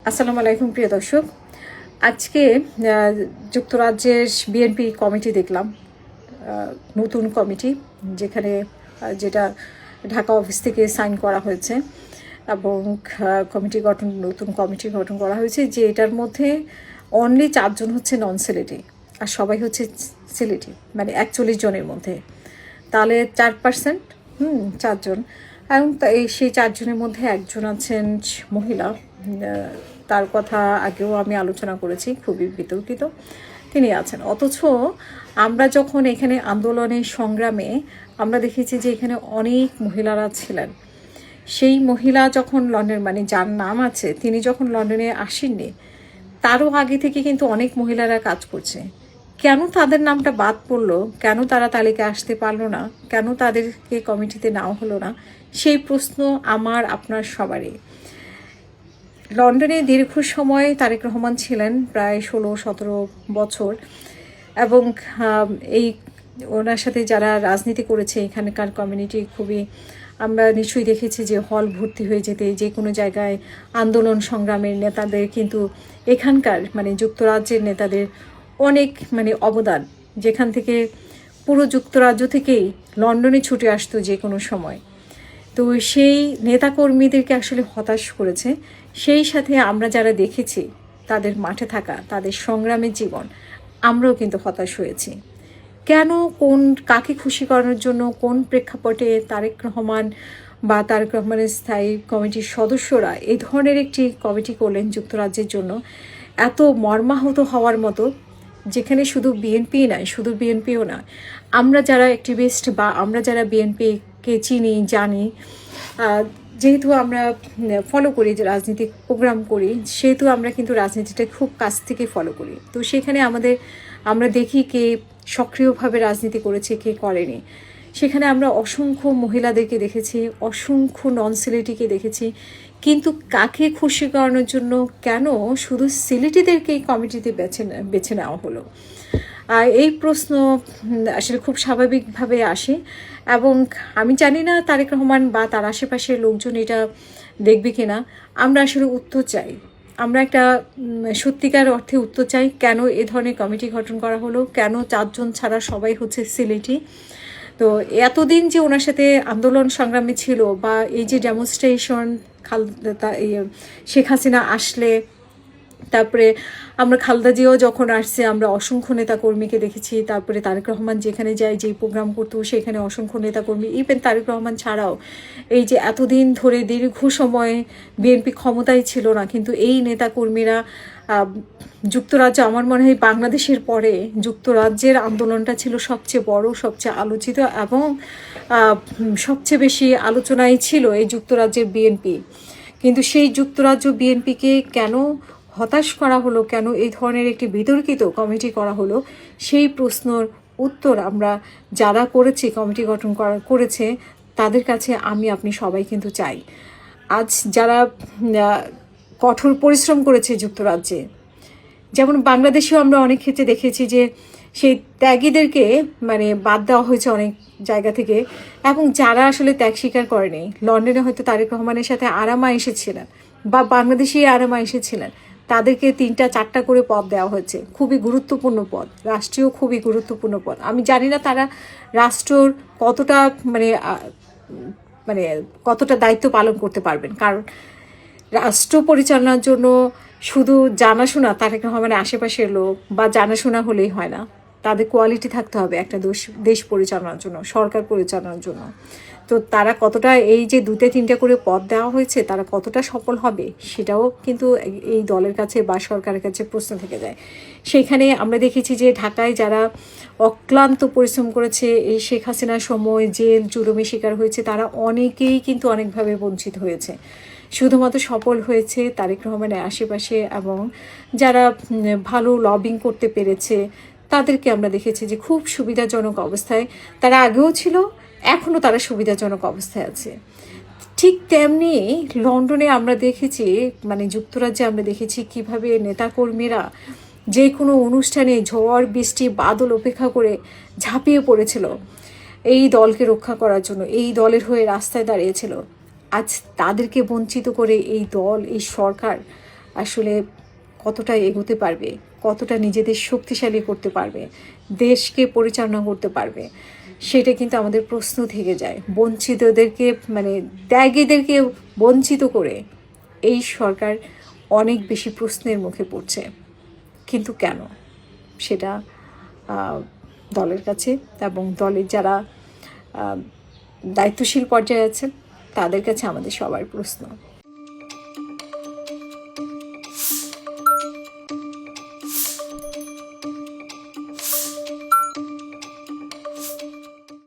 আসসালামু আলাইকুম প্রিয় দর্শক। আজকে যুক্তরাজ্যের বিএনপি কমিটি দেখলাম, নতুন কমিটি, যেখানে যেটা ঢাকা অফিস থেকে সাইন করা হয়েছে এবং নতুন কমিটি গঠন করা হয়েছে, যে এটার মধ্যে অনলি 4 জন হচ্ছে নন সিলেটি আর সবাই হচ্ছে সিলেটি, মানে 41 জনের মধ্যে তাহলে 4%, 4 জন। এবং সেই 4 জনের মধ্যে একজন আছেন মহিলা, তার কথা আগেও আমি আলোচনা করেছি, খুবই বিতর্কিত তিনি আছেন। অথচ আমরা যখন এখানে আন্দোলনের সংগ্রামে আমরা দেখেছি যে এখানে অনেক মহিলারা ছিলেন। সেই মহিলা যখন লন্ডন, মানে যার নাম আছে, তিনি যখন লন্ডনে আসেননি, তারও আগে থেকে কিন্তু অনেক মহিলারা কাজ করছে। কেন তাদের নামটা বাদ পড়লো, কেন তারা তালিকায় আসতে পারলো না, কেন তাদেরকে কমিটিতে নেওয়া হলো না, সেই প্রশ্ন আমার আপনার সবারই। লন্ডনে দীর্ঘ সময় তারেক রহমান ছিলেন, প্রায় 16-17 বছর, এবং এই ওনার সাথে যারা রাজনীতি করেছে এখানকার কমিউনিটি খুবই, আমরা নিশ্চয়ই দেখেছি যে হল ভর্তি হয়ে যেতে, যে কোনো জায়গায় আন্দোলন সংগ্রামের নেতাদের কিন্তু এখানকার মানে যুক্তরাজ্যের নেতাদের অনেক মানে অবদান, যেখান থেকে পুরো যুক্তরাজ্য থেকেই লন্ডনে ছুটে আসতো যে কোনো সময়। তো সেই নেতাকর্মীদেরকে আসলে হতাশ করেছে। সেই সাথে আমরা যারা দেখেছি তাদের মাঠে থাকা, তাদের সংগ্রামের জীবন, আমরাও কিন্তু হতাশ হয়েছি। কেন, কাকে খুশি করানোর জন্য, কোন প্রেক্ষাপটে তারেক রহমান বা তারেক রহমানের স্থায়ী কমিটির সদস্যরা এই ধরনের একটি কমিটি করলেন যুক্তরাজ্যের জন্য, এত মর্মাহত হওয়ার মতো, যেখানে শুধু বিএনপি নয়, শুধু বিএনপিও না, আমরা যারা অ্যাক্টিভিস্ট বা আমরা যারা বিএনপিকে চিনি জানি, যেহেতু আমরা ফলো করি, যে রাজনীতিক প্রোগ্রাম করি, সেহেতু আমরা কিন্তু রাজনীতিটা খুব কাছ থেকে ফলো করি। তো সেখানে আমরা দেখি কে সক্রিয়ভাবে রাজনীতি করেছে, কে করেনি। সেখানে আমরা অসংখ্য মহিলাদেরকে দেখেছি, অসংখ্য নন সিলেটিকে দেখেছি, কিন্তু কাকে খুশি করানোর জন্য কেন শুধু সিলেটিদেরকে এই কমিটিতে বেছে নেওয়া হলো? এই প্রশ্ন আসলে খুব স্বাভাবিকভাবে আসে, এবং আমি জানি না তারেক রহমান বা তার আশেপাশের লোকজন এটা দেখবে কিনা। আমরা আসলে উত্তর চাই, আমরা একটা সত্যিকার অর্থে উত্তর চাই, কেন এ ধরনের কমিটি গঠন করা হলো, কেন 4 জন ছাড়া সবাই হচ্ছে সিলেটি। তো এতদিন যে ওনার সাথে আন্দোলন সংগ্রামী ছিল, বা এই যে ডেমনস্ট্রেশন, শেখ হাসিনা আসলে, তারপরে আমরা খালেদা জিয়াও যখন আসছে, আমরা অসংখ্য নেতাকর্মীকে দেখেছি। তারপরে তারেক রহমান যেখানে যায়, যেই প্রোগ্রাম করতো, সেখানে অসংখ্য নেতাকর্মী, ইভেন তারেক রহমান ছাড়াও এই যে এতদিন ধরে দীর্ঘ সময় বিএনপি ক্ষমতায় ছিল না, কিন্তু এই নেতাকর্মীরা যুক্তরাজ্য, আমার মনে হয় বাংলাদেশের পরে যুক্তরাজ্যের আন্দোলনটা ছিল সবচেয়ে বড়, সবচেয়ে আলোচিত, এবং সবচেয়ে বেশি আলোচনায় ছিল এই যুক্তরাজ্যের বিএনপি। কিন্তু সেই যুক্তরাজ্য বিএনপিকে কেন হতাশ করা হলো, কেন এই ধরনের একটি বিতর্কিত কমিটি করা হলো, সেই প্রশ্নের উত্তর আমরা যারা করেছি, কমিটি গঠন করেছে, তাদের কাছে আমি আপনি সবাই কিন্তু চাই। আজ যারা কঠোর পরিশ্রম করেছে যুক্তরাজ্যে, যেমন বাংলাদেশেও আমরা অনেক ক্ষেত্রে দেখেছি যে সেই ত্যাগীদেরকে মানে বাদ দেওয়া হয়েছে অনেক জায়গা থেকে, এবং যারা আসলে ত্যাগ স্বীকার করেনি, লন্ডনে হয়তো তারেক রহমানের সাথে আরামা এসেছিলেন বা বাংলাদেশেই আরামা এসেছিলেন, তাদেরকে 3-4টা করে পদ দেওয়া হয়েছে, খুবই গুরুত্বপূর্ণ পদ, রাষ্ট্রীয় খুবই গুরুত্বপূর্ণ পদ। আমি জানি না তারা রাষ্ট্রর কতটা মানে মানে কতটা দায়িত্ব পালন করতে পারবেন, কারণ রাষ্ট্র পরিচালনার জন্য শুধু জানাশোনা তারেক রহমানের আশেপাশের লোক বা জানাশোনা হলেই হয় না, তাদের কোয়ালিটি থাকতে হবে একটা দেশ পরিচালনার জন্য, সরকার পরিচালনার জন্য। তো তারা কতটা, এই যে 2-3টা করে পদ দেওয়া হয়েছে, তারা কতটা সফল হবে, সেটাও কিন্তু এই দলের কাছে বা সরকারের কাছে প্রশ্ন থেকে যায়। সেইখানে আমরা দেখেছি যে ঢাকায় যারা অক্লান্ত পরিশ্রম করেছে, এই শেখ হাসিনার সময় জেল জুলুমের শিকার হয়েছে, তারা অনেকেই কিন্তু অনেকভাবে বঞ্চিত হয়েছে। শুধুমাত্র সফল হয়েছে তারেক রহমানের আশেপাশে, এবং যারা ভালো লবিং করতে পেরেছে, তাদেরকে আমরা দেখেছি যে খুব সুবিধাজনক অবস্থায় তারা আগেও ছিল, এখনও তারা সুবিধাজনক অবস্থায় আছে। ঠিক তেমনি লন্ডনে আমরা দেখেছি, মানে যুক্তরাজ্যে আমরা দেখেছি কিভাবে নেতাকর্মীরা যে কোনো অনুষ্ঠানে ঝড় বৃষ্টি বাদল উপেক্ষা করে ঝাঁপিয়ে পড়েছিল এই দলকে রক্ষা করার জন্য, এই দলের হয়ে রাস্তায় দাঁড়িয়েছিল। আজ তাদেরকে বঞ্চিত করে এই দল, এই সরকার আসলে কতটা এগোতে পারবে, কতটা নিজেদের শক্তিশালী করতে পারবে, দেশকে পরিচালনা করতে পারবে, সেটা কিন্তু আমাদের প্রশ্ন থেকে যায়। বঞ্চিতদেরকে মানে ত্যাগীদেরকে বঞ্চিত করে এই সরকার অনেক বেশি প্রশ্নের মুখে পড়ছে। কিন্তু কেন, সেটা দলের কাছে এবং দলের যারা দায়িত্বশীল পর্যায়ে আছে তাদের কাছে আমাদের সবার প্রশ্ন।